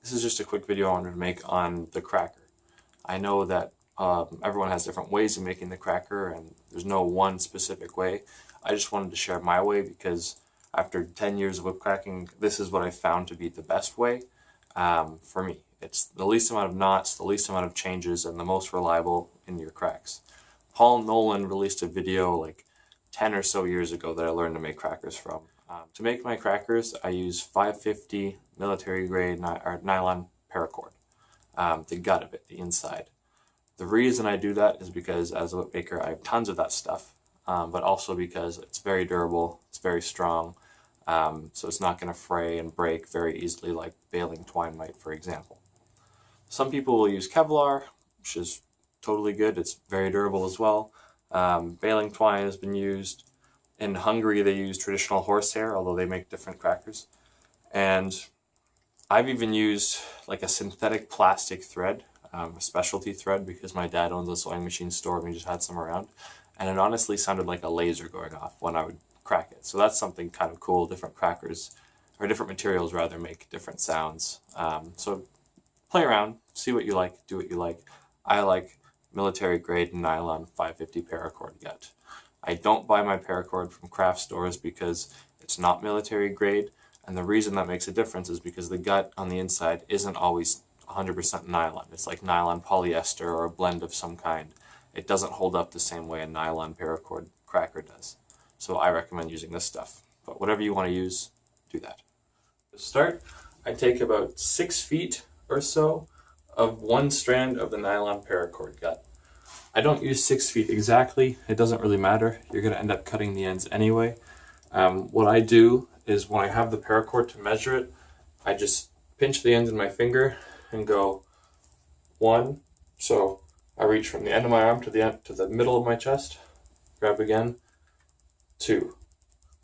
This is just a quick video I wanted to make on the cracker. I know that everyone has different ways of making the cracker and there's no one specific way. I just wanted to share my way because after 10 years of whip cracking, this is what I found to be the best way for me. It's the least amount of knots, the least amount of changes, and the most reliable in your cracks. Paul Nolan released a video like 10 or so years ago that I learned to make crackers from. To make my crackers, I use 550 military grade nylon paracord, the gut of it, the inside. The reason I do that is because as a whip maker, I have tons of that stuff, but also because it's very durable, it's very strong, so it's not going to fray and break very easily like baling twine might, for example. Some people will use Kevlar, which is totally good. It's very durable as well. Baling twine has been used. In Hungary, they use traditional horsehair, although they make different crackers. And I've even used like a synthetic plastic thread, a specialty thread, because my dad owns a sewing machine store and we just had some around. And it honestly sounded like a laser going off when I would crack it. So that's something kind of cool. Different crackers, or different materials rather, make different sounds. So play around, see what you like, do what you like. I like military grade nylon 550 paracord gut. I don't buy my paracord from craft stores because it's not military grade, and the reason that makes a difference is because the gut on the inside isn't always 100% nylon. It's like nylon polyester or a blend of some kind. It doesn't hold up the same way a nylon paracord cracker does. So I recommend using this stuff. But whatever you want to use, do that. To start, I take about 6 feet or so of one strand of the nylon paracord gut. I don't use 6 feet exactly. It doesn't really matter. You're going to end up cutting the ends anyway. What I do is when I have the paracord to measure it, I just pinch the ends in my finger and go 1. So I reach from the end of my arm to the middle of my chest, grab again, 2.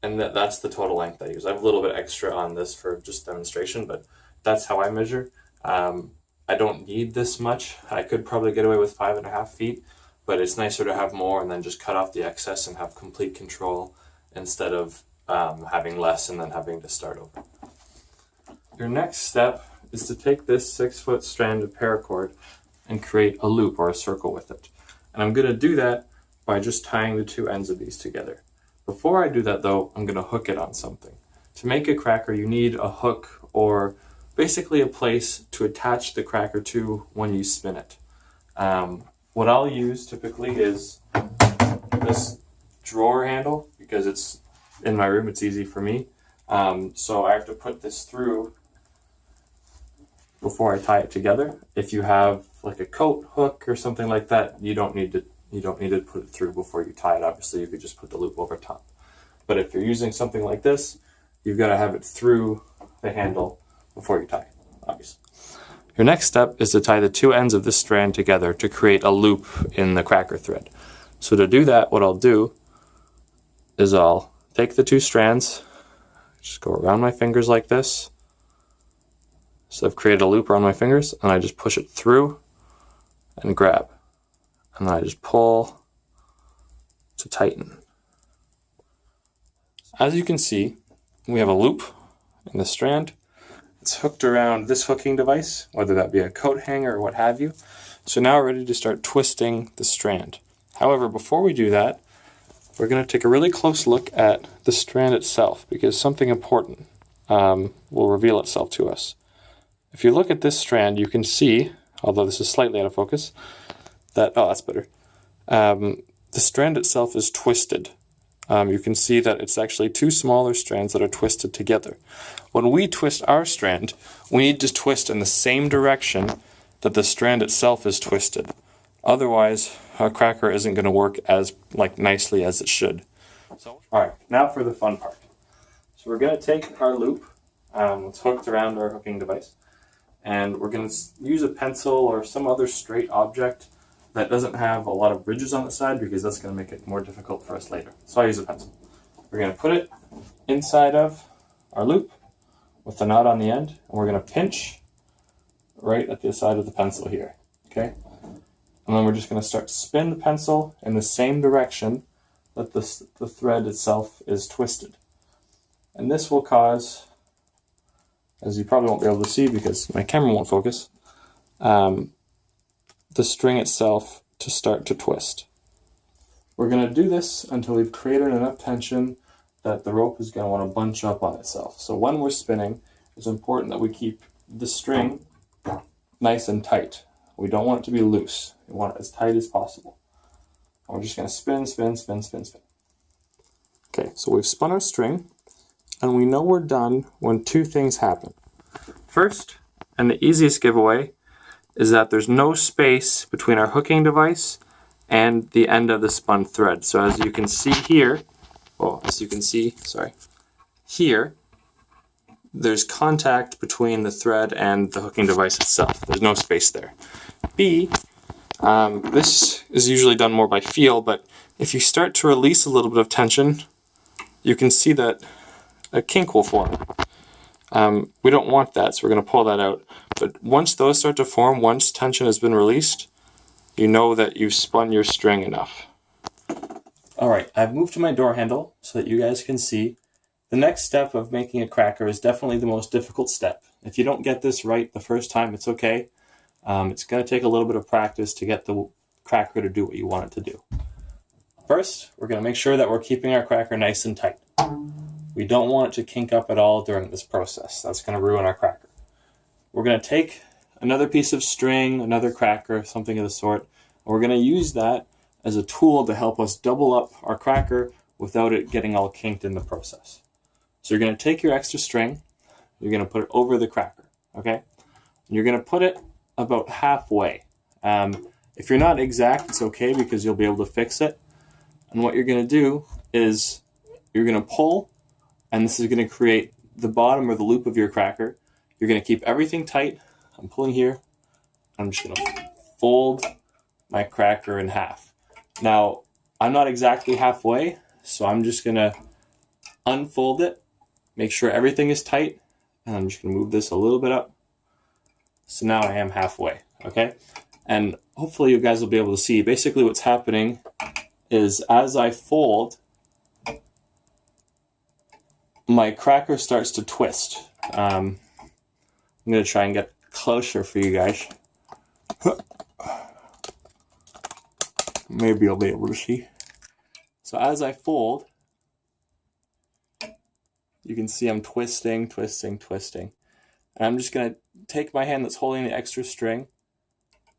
And that's the total length I use. I have a little bit extra on this for just demonstration, but that's how I measure. I don't need this much. I could probably get away with 5.5 feet, but it's nicer to have more and then just cut off the excess and have complete control instead of having less and then having to start over. Your next step is to take this 6-foot strand of paracord and create a loop or a circle with it. And I'm going to do that by just tying the 2 ends of these together. Before I do that though, I'm going to hook it on something. To make a cracker, you need a hook or basically a place to attach the cracker to when you spin it. What I'll use typically is this drawer handle because it's in my room, it's easy for me. So I have to put this through before I tie it together. If you have like a coat hook or something like that, you don't need to put it through before you tie it. Obviously, you could just put the loop over top. But if you're using something like this, you've got to have it through the handle before you tie it, obviously. Your next step is to tie the 2 ends of this strand together to create a loop in the cracker thread. So to do that, what I'll do is I'll take the 2 strands, just go around my fingers like this. So I've created a loop around my fingers, and I just push it through and grab. And then I just pull to tighten. As you can see, we have a loop in the strand. It's hooked around this hooking device, whether that be a coat hanger or what have you. So now we're ready to start twisting the strand. However, before we do that, we're going to take a really close look at the strand itself because something important will reveal itself to us. If you look at this strand, you can see, although this is slightly out of focus, that, oh, that's better. The strand itself is twisted. You can see that it's actually 2 smaller strands that are twisted together. When we twist our strand, we need to twist in the same direction that the strand itself is twisted. Otherwise, our cracker isn't going to work as nicely as it should. Alright, now for the fun part. So we're going to take our loop, it's hooked around our hooking device, and we're going to use a pencil or some other straight object that doesn't have a lot of ridges on the side because that's going to make it more difficult for us later. So I use a pencil. We're going to put it inside of our loop with the knot on the end, and we're going to pinch right at the side of the pencil here. Okay? And then we're just going to start to spin the pencil in the same direction that the thread itself is twisted. And this will cause as you probably won't be able to see because my camera won't focus, the string itself to start to twist. We're going to do this until we've created enough tension that the rope is going to want to bunch up on itself. So when we're spinning, it's important that we keep the string nice and tight. We don't want it to be loose. We want it as tight as possible. And we're just going to spin, spin, spin, spin, spin. Okay, so we've spun our string, and we know we're done when two things happen. First, and the easiest giveaway, is that there's no space between our hooking device and the end of the spun thread. So as you can see here, here, there's contact between the thread and the hooking device itself. There's no space there. B, this is usually done more by feel, but if you start to release a little bit of tension, you can see that a kink will form. We don't want that, so we're going to pull that out. But once those start to form, once tension has been released, you know that you've spun your string enough. Alright, I've moved to my door handle so that you guys can see. The next step of making a cracker is definitely the most difficult step. If you don't get this right the first time, it's okay. It's going to take a little bit of practice to get the cracker to do what you want it to do. First, we're going to make sure that we're keeping our cracker nice and tight. We don't want it to kink up at all during this process. That's going to ruin our cracker. We're going to take another piece of string, another cracker, something of the sort, and we're going to use that as a tool to help us double up our cracker without it getting all kinked in the process. So you're going to take your extra string, you're going to put it over the cracker, okay? And you're going to put it about halfway. If you're not exact, it's okay because you'll be able to fix it. And what you're going to do is you're going to pull, and this is going to create the bottom or the loop of your cracker. You're going to keep everything tight. I'm pulling here. I'm just going to fold my cracker in half. Now, I'm not exactly halfway, so I'm just going to unfold it, make sure everything is tight, and I'm just going to move this a little bit up. So now I am halfway, okay? And hopefully you guys will be able to see. Basically what's happening is as I fold, my cracker starts to twist. I'm going to try and get closer for you guys. Maybe you'll be able to see. So as I fold, you can see I'm twisting, twisting, twisting. And I'm just going to take my hand that's holding the extra string,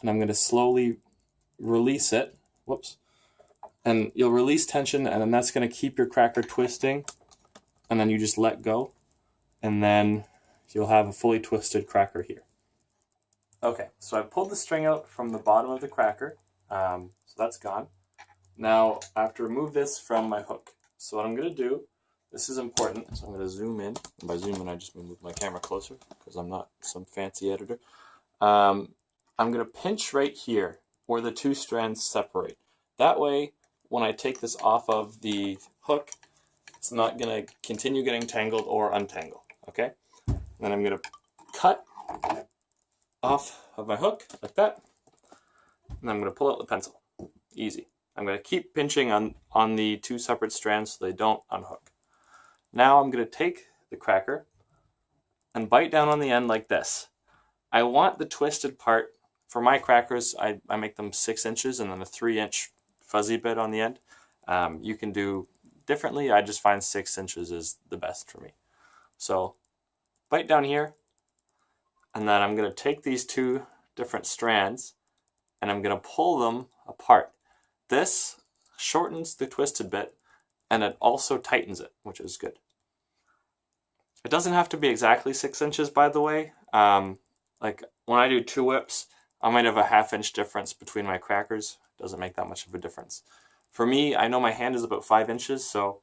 and I'm going to slowly release it. Whoops. And you'll release tension, and then that's going to keep your cracker twisting. And then you just let go, and then you'll have a fully twisted cracker here. Okay, so I pulled the string out from the bottom of the cracker, so that's gone. Now I have to remove this from my hook. So what I'm going to do, this is important, so I'm going to zoom in. And by zoom in, I just move my camera closer because I'm not some fancy editor. I'm going to pinch right here where the two strands separate. That way, when I take this off of the hook, it's not going to continue getting tangled or untangled, okay? Then I'm going to cut off of my hook like that, and I'm going to pull out the pencil. Easy. I'm going to keep pinching on the two separate strands so they don't unhook. Now I'm going to take the cracker and bite down on the end like this. I want the twisted part. For my crackers, I make them 6 inches and then a 3-inch fuzzy bit on the end. You can do differently. I just find 6 inches is the best for me. So bite down here, and then I'm going to take these two different strands and I'm going to pull them apart. This shortens the twisted bit and it also tightens it, which is good. It doesn't have to be exactly 6 inches, by the way. Like when I do 2 whips, I might have a 1/2 inch difference between my crackers. It doesn't make that much of a difference. For me, I know my hand is about 5 inches, so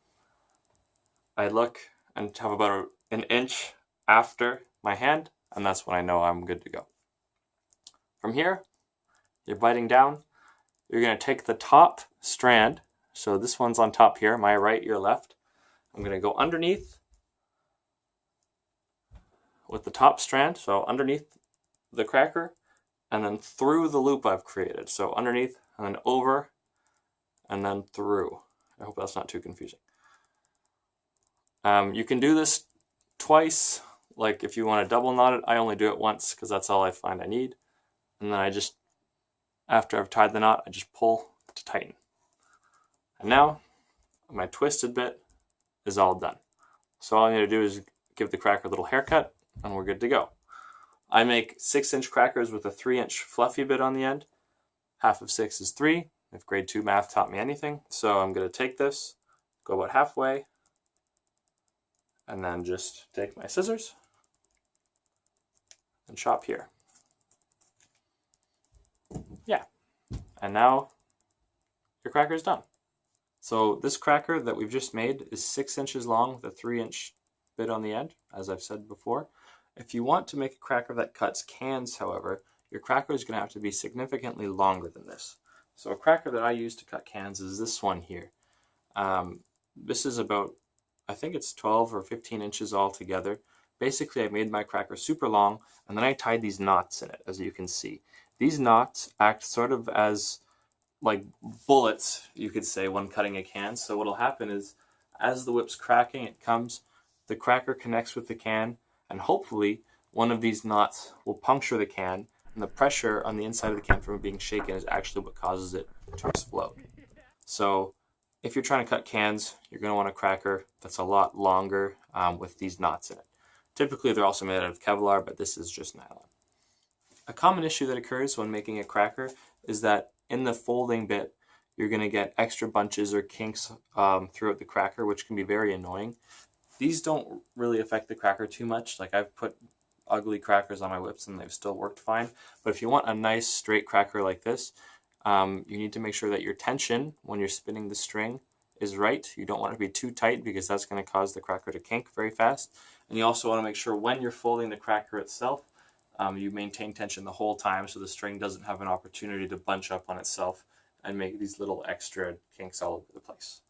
I look and have about an inch after my hand, and that's when I know I'm good to go. From here, you're biting down. You're going to take the top strand, so this one's on top here, my right, your left. I'm going to go underneath with the top strand, so underneath the cracker, and then through the loop I've created. So underneath, and then over, and then through. I hope that's not too confusing. You can do this twice, like if you want to double knot it, I only do it once because that's all I find I need. And then I just, after I've tied the knot, I just pull to tighten. And now my twisted bit is all done. So all I need to do is give the cracker a little haircut and we're good to go. I make 6-inch crackers with a 3-inch fluffy bit on the end. Half of 6 is 3, if grade 2 math taught me anything. So I'm going to take this, go about halfway, and then just take my scissors and chop here. Yeah, and now your cracker is done. So this cracker that we've just made is 6 inches long, the 3-inch bit on the end, as I've said before. If you want to make a cracker that cuts cans, however, your cracker is going to have to be significantly longer than this. So a cracker that I use to cut cans is this one here. This is about, I think it's 12 or 15 inches all together. Basically, I made my cracker super long, and then I tied these knots in it, as you can see. These knots act sort of as like bullets, you could say, when cutting a can. So what'll happen is, as the whip's cracking, it comes, the cracker connects with the can, and hopefully one of these knots will puncture the can, and the pressure on the inside of the can from it being shaken is actually what causes it to explode. So if you're trying to cut cans, you're going to want a cracker that's a lot longer with these knots in it. Typically they're also made out of Kevlar, but this is just nylon. A common issue that occurs when making a cracker is that in the folding bit, you're going to get extra bunches or kinks throughout the cracker, which can be very annoying. These don't really affect the cracker too much. Like, I've put ugly crackers on my whips and they've still worked fine. But if you want a nice straight cracker like this, you need to make sure that your tension when you're spinning the string is right. You don't want it to be too tight because that's going to cause the cracker to kink very fast. And you also want to make sure when you're folding the cracker itself, you maintain tension the whole time so the string doesn't have an opportunity to bunch up on itself and make these little extra kinks all over the place.